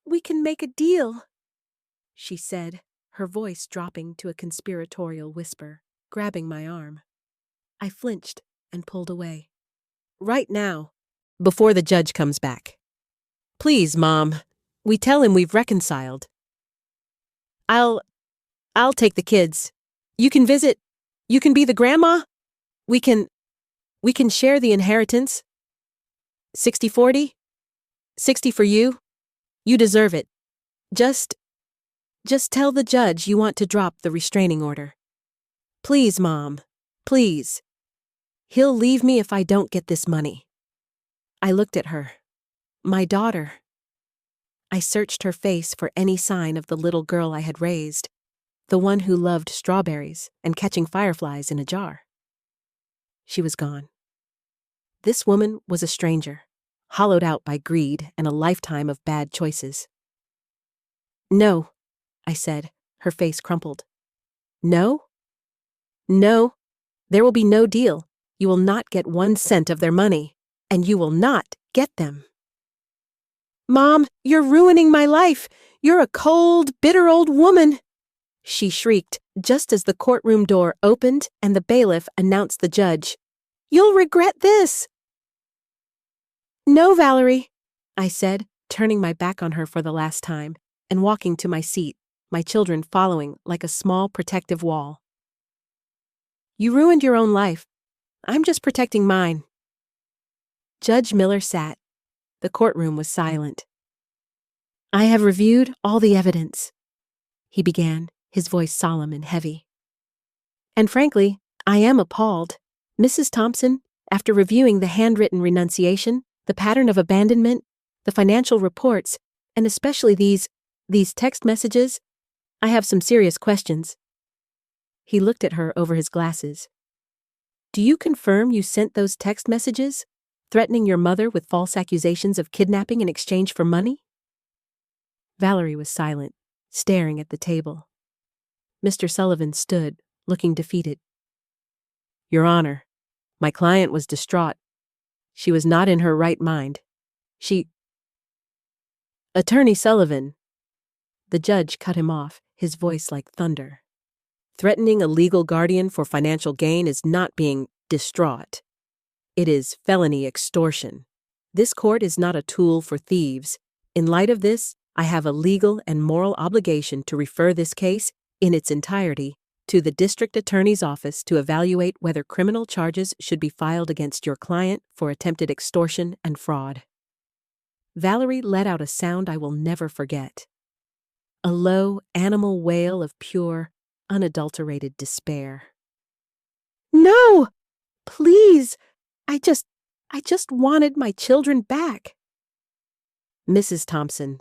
Speaker 1: "We can make a deal," she said, her voice dropping to a conspiratorial whisper, grabbing my arm. I flinched and pulled away. "Right now, before the judge comes back. Please, Mom, we tell him we've reconciled. I'll take the kids. You can visit. You can be the grandma. We can share the inheritance." 60-40? 60 for you? You deserve it. Just tell the judge you want to drop the restraining order. Please, Mom. Please. He'll leave me if I don't get this money. I looked at her. My daughter. I searched her face for any sign of the little girl I had raised, the one who loved strawberries and catching fireflies in a jar. She was gone. This woman was a stranger, hollowed out by greed and a lifetime of bad choices. No, I said, her face crumpled. No? No. There will be no deal. You will not get 1 cent of their money, and you will not get them. Mom, you're ruining my life. You're a cold, bitter old woman, she shrieked just as the courtroom door opened and the bailiff announced the judge. You'll regret this. No, Valerie, I said, turning my back on her for the last time and walking to my seat, my children following like a small protective wall. You ruined your own life. I'm just protecting mine. Judge Miller sat. The courtroom was silent. I have reviewed all the evidence, he began, his voice solemn and heavy. And frankly, I am appalled. Mrs. Thompson, after reviewing the handwritten renunciation, the pattern of abandonment, the financial reports, and especially these text messages, I have some serious questions. He looked at her over his glasses. Do you confirm you sent those text messages, threatening your mother with false accusations of kidnapping in exchange for money? Valerie was silent, staring at the table. Mr. Sullivan stood, looking defeated. Your Honor, my client was distraught. She was not in her right mind. Attorney Sullivan. The judge cut him off, his voice like thunder. Threatening a legal guardian for financial gain is not being distraught. It is felony extortion. This court is not a tool for thieves. In light of this, I have a legal and moral obligation to refer this case, in its entirety, to the district attorney's office to evaluate whether criminal charges should be filed against your client for attempted extortion and fraud. Valerie let out a sound I will never forget. A low, animal wail of pure, unadulterated despair. No! Please! I just wanted my children back. Mrs. Thompson,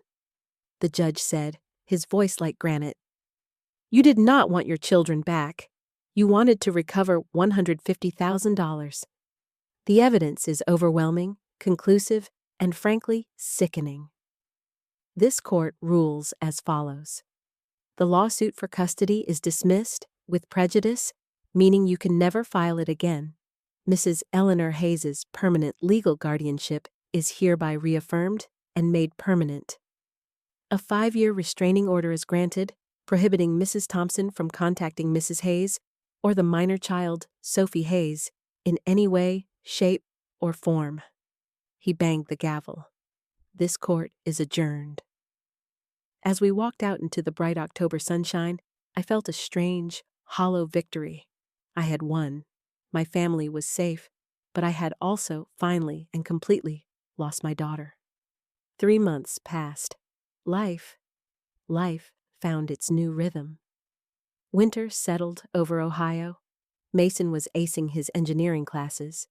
Speaker 1: the judge said, his voice like granite. You did not want your children back. You wanted to recover $150,000. The evidence is overwhelming, conclusive, and frankly, sickening. This court rules as follows. The lawsuit for custody is dismissed with prejudice, meaning you can never file it again. Mrs. Eleanor Hayes's permanent legal guardianship is hereby reaffirmed and made permanent. A 5-year restraining order is granted, prohibiting Mrs. Thompson from contacting Mrs. Hayes or the minor child, Sophie Hayes, in any way, shape, or form. He banged the gavel. This court is adjourned. As we walked out into the bright October sunshine, I felt a strange, hollow victory. I had won. My family was safe, but I had also, finally and completely, lost my daughter. 3 months passed. Life found its new rhythm. Winter settled over Ohio. Mason was acing his engineering classes.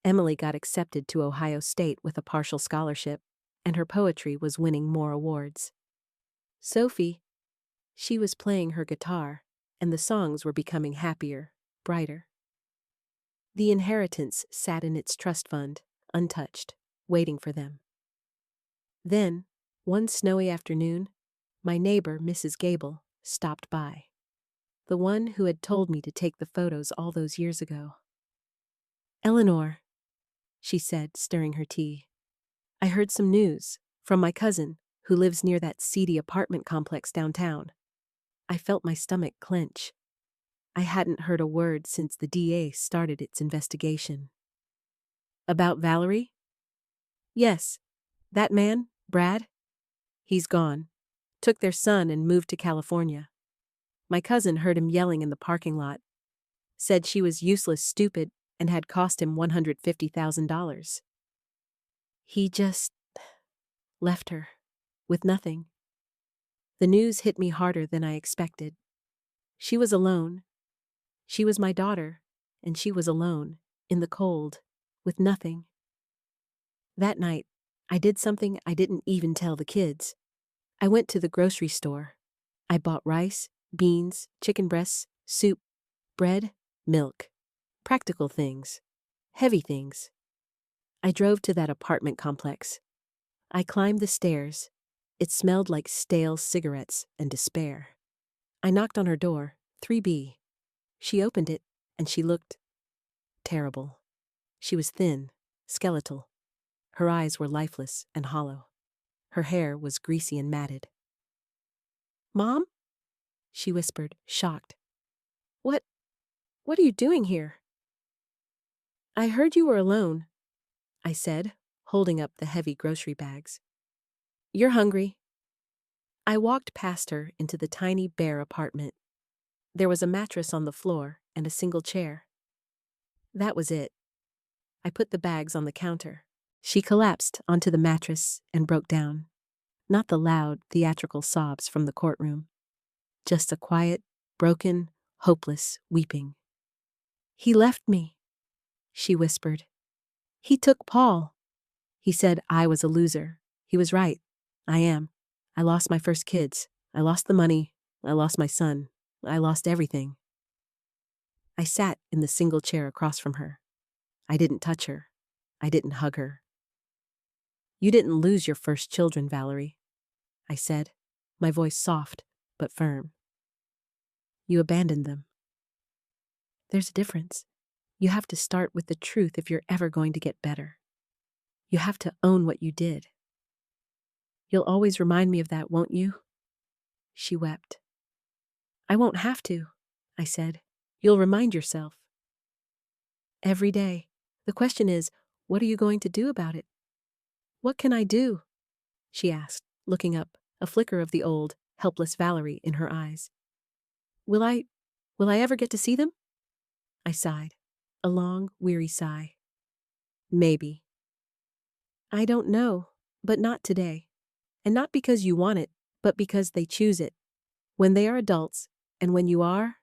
Speaker 1: Emily got accepted to Ohio State with a partial scholarship, and her poetry was winning more awards. Sophie, she was playing her guitar, and the songs were becoming happier, brighter. The inheritance sat in its trust fund, untouched, waiting for them. Then, one snowy afternoon, my neighbor, Mrs. Gable, stopped by. The one who had told me to take the photos all those years ago. Eleanor, she said, stirring her tea. I heard some news from my cousin, who lives near that seedy apartment complex downtown. I felt my stomach clench. I hadn't heard a word since the DA started its investigation. About Valerie? Yes. That man, Brad? He's gone. Took their son and moved to California. My cousin heard him yelling in the parking lot. Said she was useless, stupid, and had cost him $150,000. He just left her with nothing. The news hit me harder than I expected. She was alone. She was my daughter, and she was alone, in the cold, with nothing. That night, I did something I didn't even tell the kids. I went to the grocery store. I bought rice, beans, chicken breasts, soup, bread, milk. Practical things. Heavy things. I drove to that apartment complex. I climbed the stairs. It smelled like stale cigarettes and despair. I knocked on her door, 3B. She opened it, and she looked terrible. She was thin, skeletal. Her eyes were lifeless and hollow. Her hair was greasy and matted. "Mom?" she whispered, shocked. What are you doing here?" "I heard you were alone," I said, holding up the heavy grocery bags. "You're hungry." I walked past her into the tiny, bare apartment. There was a mattress on the floor and a single chair. That was it. I put the bags on the counter. She collapsed onto the mattress and broke down. Not the loud, theatrical sobs from the courtroom. Just a quiet, broken, hopeless weeping. "He left me," she whispered. "He took Paul. He said I was a loser. He was right. I am. I lost my first kids. I lost the money. I lost my son. I lost everything." I sat in the single chair across from her. I didn't touch her. I didn't hug her. "You didn't lose your first children, Valerie," I said, my voice soft but firm. "You abandoned them. There's a difference. You have to start with the truth if you're ever going to get better. You have to own what you did. You'll always remind me of that, won't you?" She wept. "I won't have to," I said. "You'll remind yourself. Every day. The question is, what are you going to do about it?" "What can I do?" she asked, looking up, a flicker of the old, helpless Valerie in her eyes. Will I ever get to see them?" I sighed, a long, weary sigh. "Maybe." "I don't know, but not today. And not because you want it, but because they choose it. When they are adults, and when you are,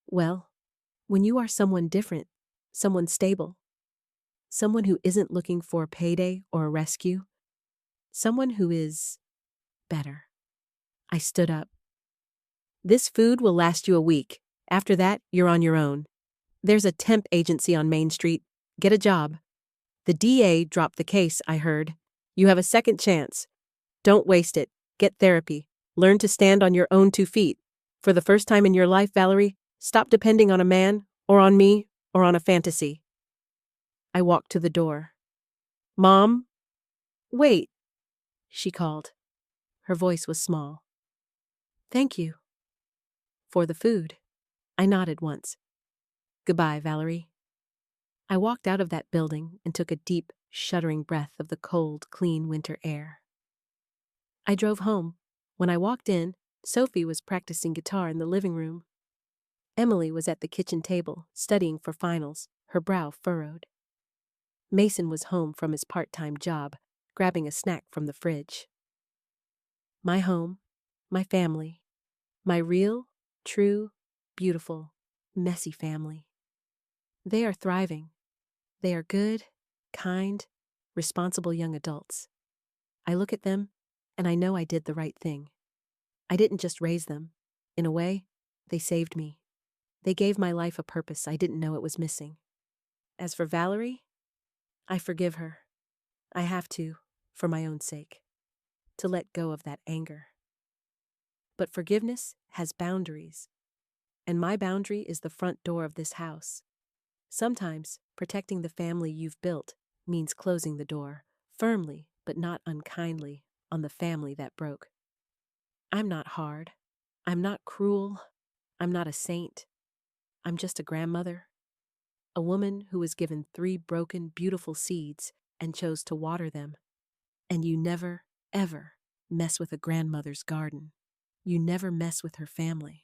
Speaker 1: well, when you are someone different, someone stable, someone who isn't looking for a payday or a rescue, someone who is better." I stood up. "This food will last you a week. After that, you're on your own. There's a temp agency on Main Street. Get a job. The DA dropped the case, I heard. You have a second chance. Don't waste it. Get therapy. Learn to stand on your own 2 feet. For the first time in your life, Valerie, stop depending on a man, or on me, or on a fantasy." I walked to the door. "Mom?" "Wait," she called. Her voice was small. "Thank you." "For the food." I nodded once. "Goodbye, Valerie." I walked out of that building and took a deep, shuddering breath of the cold, clean winter air. I drove home. When I walked in, Sophie was practicing guitar in the living room. Emily was at the kitchen table, studying for finals, her brow furrowed. Mason was home from his part-time job, grabbing a snack from the fridge. My home, my family, my real, true, beautiful, messy family. They are thriving. They are good, kind, responsible young adults. I look at them, and I know I did the right thing. I didn't just raise them. In a way, they saved me. They gave my life a purpose I didn't know it was missing. As for Valerie, I forgive her. I have to, for my own sake, to let go of that anger. But forgiveness has boundaries, and my boundary is the front door of this house. Sometimes, protecting the family you've built means closing the door, firmly but not unkindly, on the family that broke. I'm not hard. I'm not cruel. I'm not a saint. I'm just a grandmother. A woman who was given 3 broken, beautiful seeds and chose to water them. And you never, ever mess with a grandmother's garden. You never mess with her family.